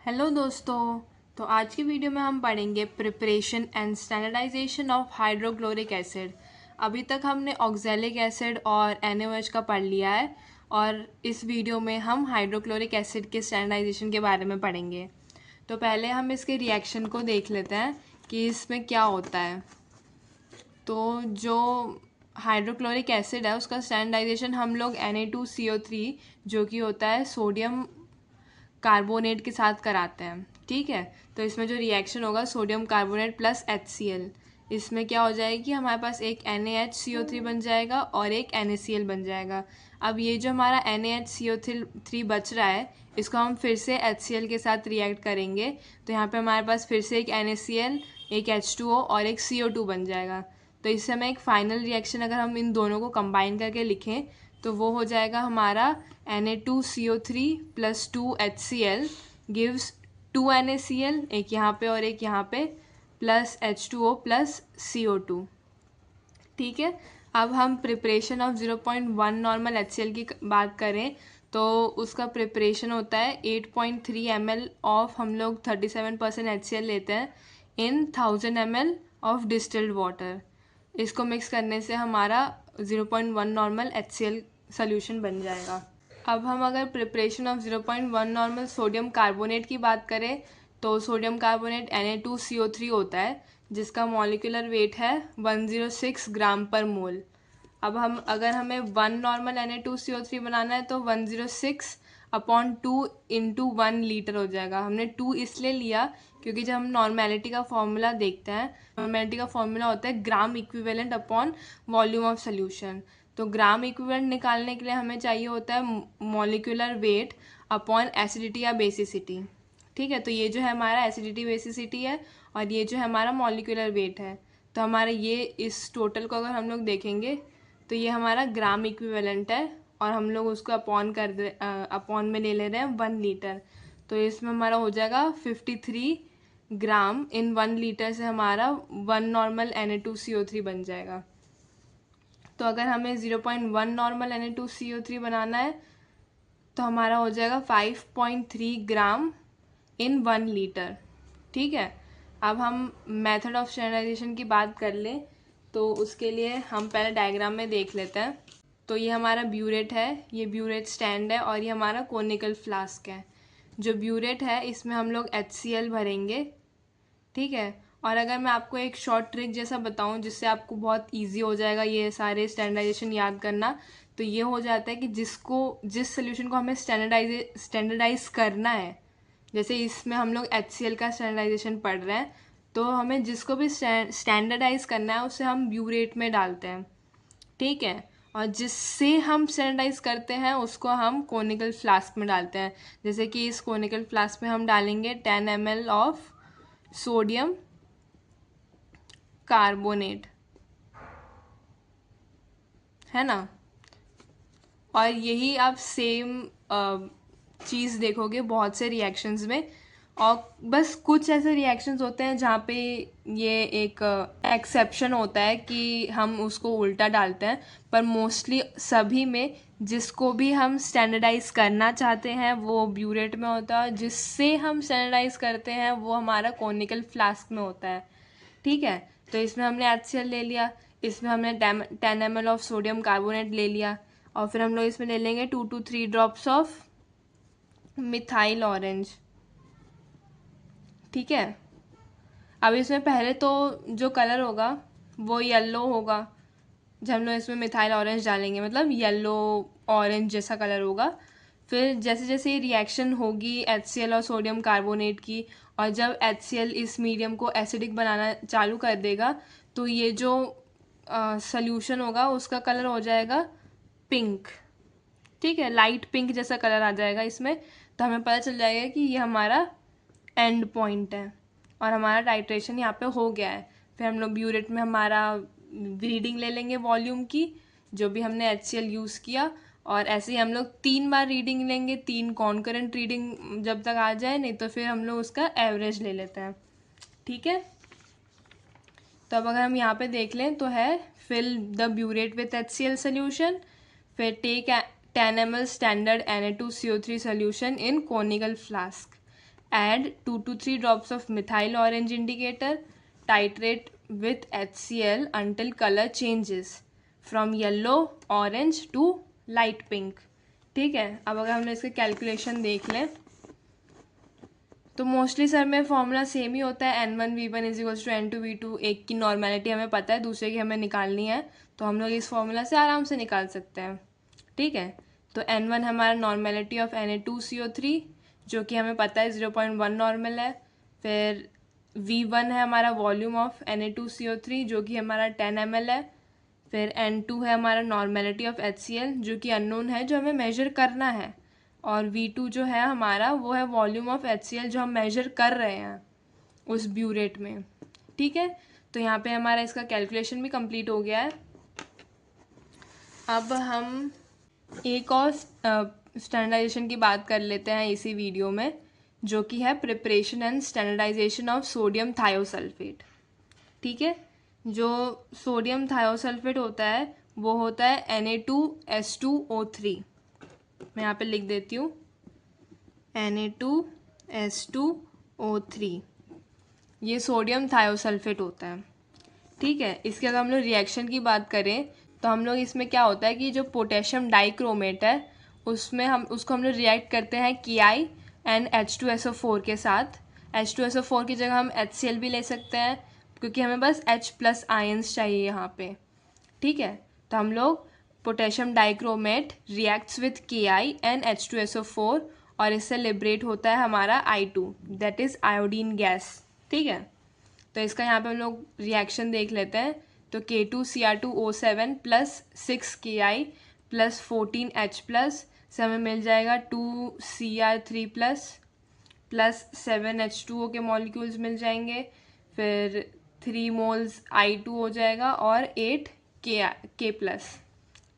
Hello दोस्तों। तो आज की वीडियो में हम पढ़ेंगे preparation and standardisation of hydrochloric acid. अभी तक हमने ऑक्जेलिक एसिड और NaOH का पढ़ लिया है और इस वीडियो में हम हाइड्रोक्लोरिक एसिड के स्टैंडर्डाइजेशन के बारे में पढ़ेंगे। तो पहले हम इसके रिएक्शन को देख लेते हैं कि इसमें क्या होता है। तो जो हाइड्रोक्लोरिक एसिड है उसका स्टैंडर्डाइजेशन हम लोग Na2CO3 जो कि होता है सोडियम कार्बोनेट के साथ कराते हैं। ठीक है, तो इसमें जो रिएक्शन होगा सोडियम कार्बोनेट प्लस HCl, इसमें क्या हो जाएगी कि हमारे पास एक NaHCO3 बन जाएगा और एक NaCl बन जाएगा। अब ये जो हमारा NaHCO3 बच रहा है इसको हम फिर से HCl के साथ रिएक्ट करेंगे, तो यहाँ पे हमारे पास फिर से एक NaCl, एक H2O और एक CO2 बन जाएगा। तो इससे हमें एक फाइनल रिएक्शन अगर हम इन दोनों को कंबाइन करके लिखें तो वो हो जाएगा हमारा Na2CO3 plus 2HCl gives 2NaCl, एक यहाँ पे और एक यहाँ पे, प्लस H2O प्लस CO2। ठीक है, अब हम प्रिपरेशन ऑफ 0.1 नॉर्मल HCl की बात करें तो उसका प्रिपरेशन होता है 8.3 ml ऑफ, हम लोग 37% HCl लेते हैं इन 1000 ml ऑफ डिस्टिल्ड वाटर। इसको मिक्स करने से हमारा 0.1 नॉर्मल HCl सोल्यूशन बन जाएगा। अब हम अगर preparation of 0.1 normal sodium carbonate की बात करें तो सोडियम कार्बोनेट Na2CO3 होता है जिसका मॉलिक्यूलर वेट है 106 ग्राम पर मोल। अब हम अगर हमें 1 नॉर्मल Na2CO3 बनाना है तो 106/2 इंटू 1 लीटर हो जाएगा। हमने 2 इसलिए लिया क्योंकि जब हम नॉर्मेलिटी का फॉर्मूला देखते हैं, नॉर्मेलिटी का फॉर्मूला होता है gram equivalent upon volume of solution. तो ग्राम इक्विवेलेंट निकालने के लिए हमें चाहिए होता है मॉलिक्यूलर वेट अपॉन एसिडिटी या बेसिसिटी। ठीक है, तो ये जो है हमारा एसिडिटी बेसिसिटी है और ये जो है हमारा मॉलिक्यूलर वेट है। तो हमारा ये इस टोटल को अगर हम लोग देखेंगे तो ये हमारा ग्राम इक्विवेलेंट है और हम लोग उसको अपॉन में ले ले रहे हैं 1 लीटर। तो इसमें हमारा हो जाएगा 53 ग्राम इन 1 लीटर से हमारा 1 नॉर्मल Na2CO3 बन जाएगा। तो अगर हमें 0.1 नॉर्मल Na2CO3 बनाना है तो हमारा हो जाएगा 5.3 ग्राम इन 1 लीटर। ठीक है, अब हम मेथड ऑफ स्टैंडर्डाइजेशन की बात कर लें तो उसके लिए हम पहले डायग्राम में देख लेते हैं। तो ये हमारा ब्यूरेट है, ये ब्यूरेट स्टैंड है और ये हमारा कोनिकल फ्लास्क है। जो ब्यूरेट है इसमें हम लोग HCl भरेंगे। ठीक है, और अगर मैं आपको एक शॉर्ट ट्रिक जैसा बताऊं जिससे आपको बहुत इजी हो जाएगा ये सारे स्टैंडर्डाइजेशन याद करना, तो ये हो जाता है कि जिस सोल्यूशन को हमें स्टैंडर्डाइज करना है, जैसे इसमें हम लोग HCl का स्टैंडर्डाइजेशन पढ़ रहे हैं, तो हमें जिसको भी स्टैंडर्डाइज करना है उसे हम ब्यूरेट में डालते हैं। ठीक है, और जिससे हम स्टैंडर्डाइज करते हैं उसको हम कोनिकल फ्लास्क में डालते हैं। जैसे कि इस कोनिकल फ्लास्क में हम डालेंगे 10 ml ऑफ सोडियम कार्बोनेट, है ना। और यही आप सेम चीज़ देखोगे बहुत से रिएक्शंस में, और बस कुछ ऐसे रिएक्शंस होते हैं जहाँ पे ये एक एक्सेप्शन होता है कि हम उसको उल्टा डालते हैं, पर मोस्टली सभी में जिसको भी हम स्टैंडर्डाइज करना चाहते हैं वो ब्यूरेट में होता है, जिससे हम स्टैंडर्डाइज करते हैं वो हमारा कोनिकल फ्लास्क में होता है। ठीक है, तो इसमें हमने HCl ले लिया, इसमें हमने 10 ml ऑफ सोडियम कार्बोनेट ले लिया और फिर हम लोग इसमें ले लेंगे 2 to 3 drops of methyl orange. ठीक है, अब इसमें पहले तो जो कलर होगा वो येलो होगा जब हम लोग इसमें मिथाइल ऑरेंज डालेंगे, मतलब येलो ऑरेंज जैसा कलर होगा। फिर जैसे जैसे ये रिएक्शन होगी HCl और सोडियम कार्बोनेट की, और जब HCl इस मीडियम को एसिडिक बनाना चालू कर देगा तो ये जो सॉल्यूशन होगा उसका कलर हो जाएगा पिंक। ठीक है, लाइट पिंक जैसा कलर आ जाएगा इसमें, तो हमें पता चल जाएगा कि ये हमारा एंड पॉइंट है और हमारा टाइट्रेशन यहाँ पे हो गया है। फिर हम लोग ब्यूरेट में हमारा रीडिंग ले लेंगे वॉल्यूम की जो भी हमने HCl यूज़ किया, और ऐसे ही हम लोग 3 बार रीडिंग लेंगे, 3 कॉन्करेंट रीडिंग जब तक आ जाए, नहीं तो फिर हम लोग उसका एवरेज ले लेते हैं। ठीक है, तो अब अगर हम यहाँ पे देख लें तो है fill the burette with HCl solution, फिर take 10 ml standard Na2CO3 solution in conical flask, Add 2 to 3 drops of methyl orange indicator. Titrate with HCl until color changes from yellow orange to light pink. ठीक है, अब अगर हमने इसके calculation देख लें तो मोस्टली सर में फॉर्मूला सेम ही होता है, N1V1 is equals to N2V2। एक की नॉर्मेलिटी हमें पता है, दूसरे की हमें निकालनी है, तो हम लोग इस फॉर्मूला से आराम से निकाल सकते हैं। ठीक है, तो N1 हमारा नॉर्मेलिटी ऑफ Na2CO3 जो कि हमें पता है 0.1 नॉर्मल है। फिर V1 है हमारा वॉल्यूम ऑफ Na2CO3 जो कि हमारा 10 ml है। फिर N2 है हमारा नॉर्मेलिटी ऑफ HCl जो कि अननोन है, जो हमें मेजर करना है। और V2 जो है हमारा वो है वॉल्यूम ऑफ HCl जो हम मेजर कर रहे हैं उस ब्यूरेट में। ठीक है, तो यहाँ पे हमारा इसका कैलकुलेशन भी कंप्लीट हो गया है। अब हम एक और स्टैंडर्डाइजेशन की बात कर लेते हैं इसी वीडियो में, जो कि है preparation and standardisation of sodium thiosulphate. ठीक है, जो सोडियम थायोसल्फेट होता है वो होता है Na2S2O3। मैं यहाँ पे लिख देती हूँ Na2S2O3, ये सोडियम थायोसल्फेट होता है। ठीक है, इसके अगर हम लोग रिएक्शन की बात करें तो हम लोग इसमें क्या होता है कि जो पोटेशियम डाइक्रोमेट है उसमें हम उसको लोग रिएक्ट करते हैं KiNH2SO4 के साथ। H2SO4 की जगह हम HCl भी ले सकते हैं क्योंकि हमें बस H+ आयंस चाहिए यहाँ पे। ठीक है, तो हम लोग potassium dichromate reacts with KiNH2SO4 और इससे लिबरेट होता है हमारा I2 that is iodine gas. ठीक है, तो इसका यहाँ पे हम लोग रिएक्शन देख लेते हैं। तो K2Cr2O7 plus 6Ki plus 14H plus से हमें मिल जाएगा 2Cr3 प्लस 7H2O के मॉलिक्यूल्स मिल जाएंगे। फिर 3 मोल्स I2 हो जाएगा और 8 K प्लस।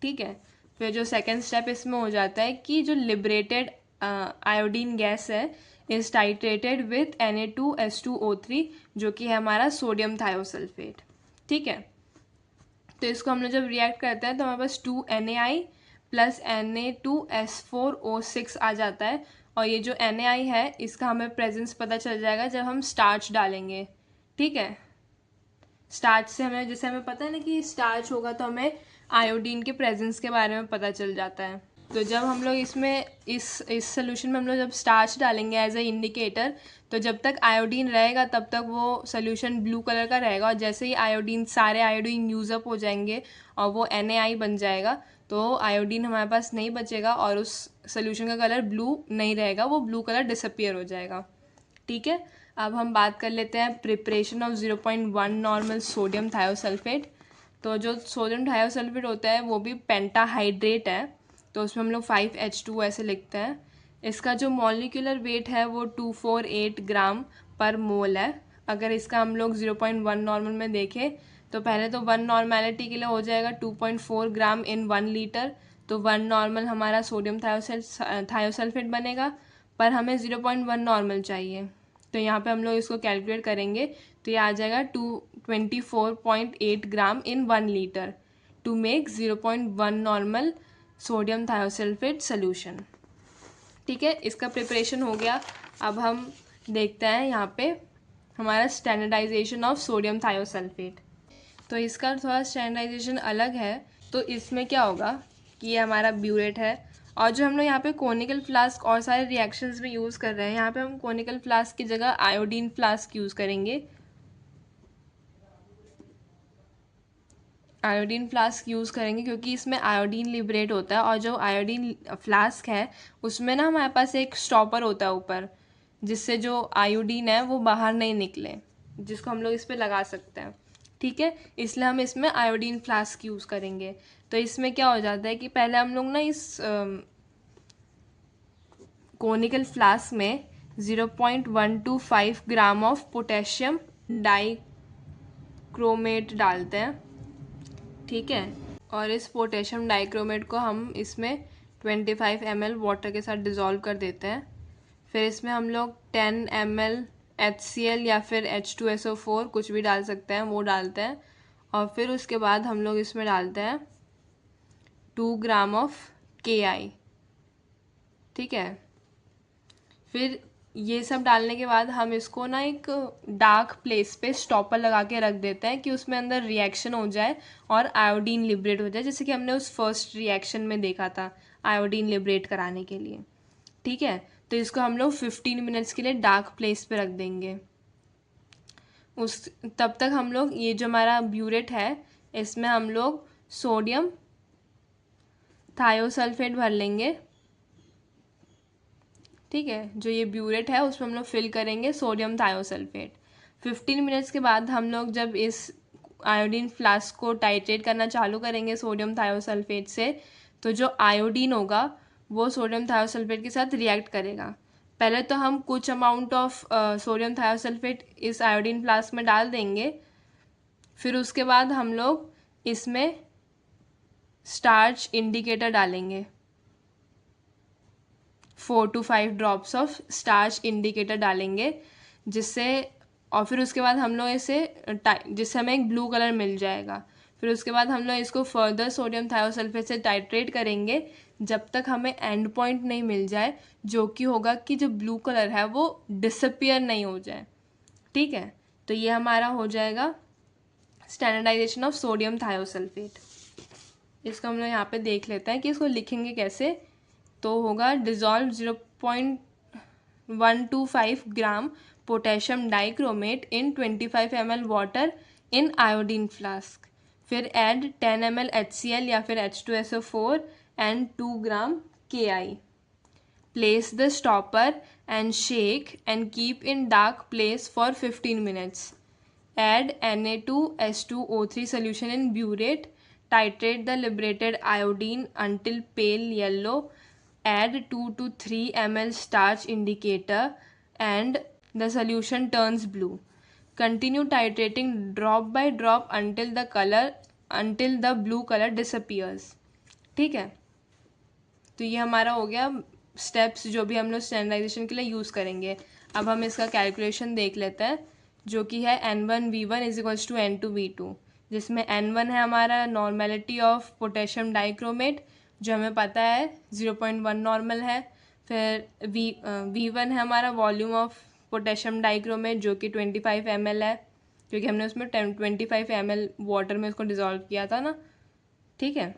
ठीक है, फिर जो सेकेंड स्टेप इसमें हो जाता है कि जो लिबरेटेड आयोडीन गैस है इज टाइट्रेटेड विथ Na2S2O3 जो कि है हमारा सोडियम थायोसल्फेट। ठीक है, तो इसको हम लोग जब रिएक्ट करते हैं तो हमारे पास 2NaI प्लस Na2S4O6 आ जाता है। और ये जो Na है इसका हमें प्रेजेंस पता चल जाएगा जब हम स्टार्च डालेंगे। ठीक है, स्टार्च से हमें जैसे हमें पता है ना कि स्टार्च होगा तो हमें आयोडीन के प्रेजेंस के बारे में पता चल जाता है। तो जब हम लोग इसमें इस सोल्यूशन में हम लोग जब स्टार्च डालेंगे एज ए इंडिकेटर, तो जब तक आयोडीन रहेगा तब तक वो सोल्यूशन ब्लू कलर का रहेगा। और जैसे ही सारे आयोडीन यूज़अप हो जाएंगे और वो NaI बन जाएगा तो आयोडीन हमारे पास नहीं बचेगा और उस सोल्यूशन का कलर ब्लू नहीं रहेगा, वो ब्लू कलर डिसअपियर हो जाएगा। ठीक है, अब हम बात कर लेते हैं preparation of 0.1 normal sodium thiosulphate. तो जो सोडियम थायोसल्फेट होता है वो भी पेंटाहाइड्रेट है, तो उसमें हम लोग 5H2 ऐसे लिखते हैं। इसका जो मॉलिक्यूलर वेट है वो 248 ग्राम पर मोल है। अगर इसका हम लोग 0.1 नॉर्मल में देखें तो पहले तो 1 नॉर्मेलिटी के लिए हो जाएगा 2.4 ग्राम इन 1 लीटर, तो 1 नॉर्मल हमारा सोडियम थायोसल्फेट बनेगा। पर हमें 0.1 नॉर्मल चाहिए, तो यहाँ पे हम लोग इसको कैलकुलेट करेंगे तो ये आ जाएगा 224.8 gram in 1 litre to make 0.1 normal sodium thiosulphate solution. ठीक है, इसका प्रिपरेशन हो गया। अब हम देखते हैं यहाँ पे हमारा स्टैंडर्डाइजेशन ऑफ सोडियम थायोसल्फेट। तो इसका थोड़ा स्टैंडर्डाइजेशन अलग है। तो इसमें क्या होगा कि ये हमारा ब्यूरेट है और जो हम लोग यहाँ पे कोनिकल फ्लास्क और सारे रिएक्शंस में यूज़ कर रहे हैं, यहाँ पे हम कोनिकल फ्लास्क की जगह आयोडीन फ्लास्क यूज़ करेंगे। आयोडीन फ्लास्क यूज़ करेंगे क्योंकि इसमें आयोडीन लिबरेट होता है और जो आयोडीन फ्लास्क है उसमें ना हमारे पास एक स्टॉपर होता है ऊपर, जिससे जो आयोडीन है वो बाहर नहीं निकले, जिसको हम लोग इस पर लगा सकते हैं। ठीक है, इसलिए हम इसमें आयोडीन फ्लास्क यूज़ करेंगे। तो इसमें क्या हो जाता है कि पहले हम लोग ना इस कोनिकल फ्लास्क में 0.125 ग्राम ऑफ पोटेशियम डाइक्रोमेट डालते हैं। ठीक है, और इस पोटेशियम डाइक्रोमेट को हम इसमें 25 ml वाटर के साथ डिज़ोल्व कर देते हैं। फिर इसमें हम लोग 10 ml HCl या फिर H2SO4 कुछ भी डाल सकते हैं, वो डालते हैं। और फिर उसके बाद हम लोग इसमें डालते हैं 2 ग्राम ऑफ KI। ठीक है, फिर ये सब डालने के बाद हम इसको ना एक डार्क प्लेस पे स्टॉपर लगा के रख देते हैं कि उसमें अंदर रिएक्शन हो जाए और आयोडीन लिबरेट हो जाए, जैसे कि हमने उस फर्स्ट रिएक्शन में देखा था आयोडीन लिबरेट कराने के लिए। ठीक है, तो इसको हम लोग 15 मिनट्स के लिए डार्क प्लेस पे रख देंगे। तब तक हम लोग ये जो हमारा ब्यूरेट है इसमें हम लोग सोडियम थायोसल्फेट भर लेंगे। ठीक है, जो ये ब्यूरेट है उसमें हम लोग फिल करेंगे सोडियम थायोसल्फेट। 15 मिनट्स के बाद हम लोग जब इस आयोडीन फ्लास्क को टाइट्रेट करना चालू करेंगे सोडियम थायोसल्फेट से, तो जो आयोडीन होगा वो सोडियम थायोसल्फेट के साथ रिएक्ट करेगा। पहले तो हम कुछ अमाउंट ऑफ सोडियम थायोसल्फेट इस आयोडीन फ्लास्क में डाल देंगे, फिर उसके बाद हम लोग इसमें स्टार्च इंडिकेटर डालेंगे, 4 to 5 drops of starch indicator डालेंगे, जिससे और फिर उसके बाद हम लोग इसे जिससे हमें एक ब्लू कलर मिल जाएगा। फिर उसके बाद हम लोग इसको फर्दर सोडियम थायोसल्फेट से टाइट्रेट करेंगे जब तक हमें एंड पॉइंट नहीं मिल जाए, जो कि होगा कि जो ब्लू कलर है वो डिसअपियर नहीं हो जाए। ठीक है, तो ये हमारा हो जाएगा स्टैंडर्डाइजेशन ऑफ सोडियम थायोसल्फेट। इसको हम लोग यहाँ पे देख लेते हैं कि इसको लिखेंगे कैसे। तो होगा dissolve 0.125 gram potassium dichromate in 25 ml water in iodine flask, फिर ऐड 10 ml HCl या फिर H2SO4 and 2 gram KI। Place the stopper and shake and keep in dark place for 15 minutes. Add Na2H2O3 solution in burette. Titrate the liberated iodine until pale yellow. Add 2 to 3 ml starch indicator and the solution turns blue. Continue titrating drop by drop until the blue color disappears. ठीक है, तो ये हमारा हो गया steps जो भी हम लोग स्टैंडर्डाइजेशन के लिए यूज़ करेंगे। अब हम इसका कैलकुलेशन देख लेते हैं, जो कि है N1V1 इज टू N2V2, जिसमें N1 है हमारा नॉर्मेलिटी ऑफ पोटेशियम डाइक्रोमेट जो हमें पता है 0.1 नॉर्मल है। फिर V1 है हमारा वॉल्यूम ऑफ पोटेशियम डाइक्रोमेट जो कि 25 ml है, क्योंकि हमने उसमें 25 ml वाटर में उसको डिज़ोल्व किया था ना। ठीक है,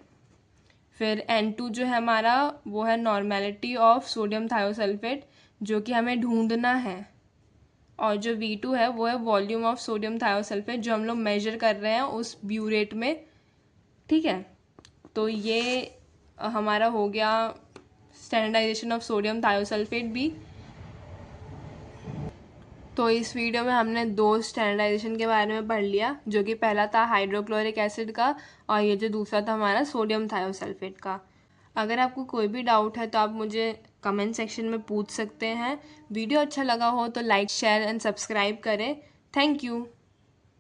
फिर N2 जो है हमारा वो है नॉर्मेलिटी ऑफ सोडियम थायोसल्फेट जो कि हमें ढूंढना है, और जो V2 है वो है वॉल्यूम ऑफ सोडियम थायोसल्फेट जो हम लोग मेजर कर रहे हैं उस ब्यूरेट में। ठीक है, तो ये हमारा हो गया स्टैंडर्डाइजेशन ऑफ सोडियम थायोसल्फेट भी। तो इस वीडियो में हमने 2 स्टैंडर्डाइजेशन के बारे में पढ़ लिया, जो कि पहला था हाइड्रोक्लोरिक एसिड का और ये जो दूसरा था हमारा सोडियम थायोसल्फेट का। अगर आपको कोई भी डाउट है तो आप मुझे कमेंट सेक्शन में पूछ सकते हैं। वीडियो अच्छा लगा हो तो लाइक शेयर एंड सब्सक्राइब करें। Thank you.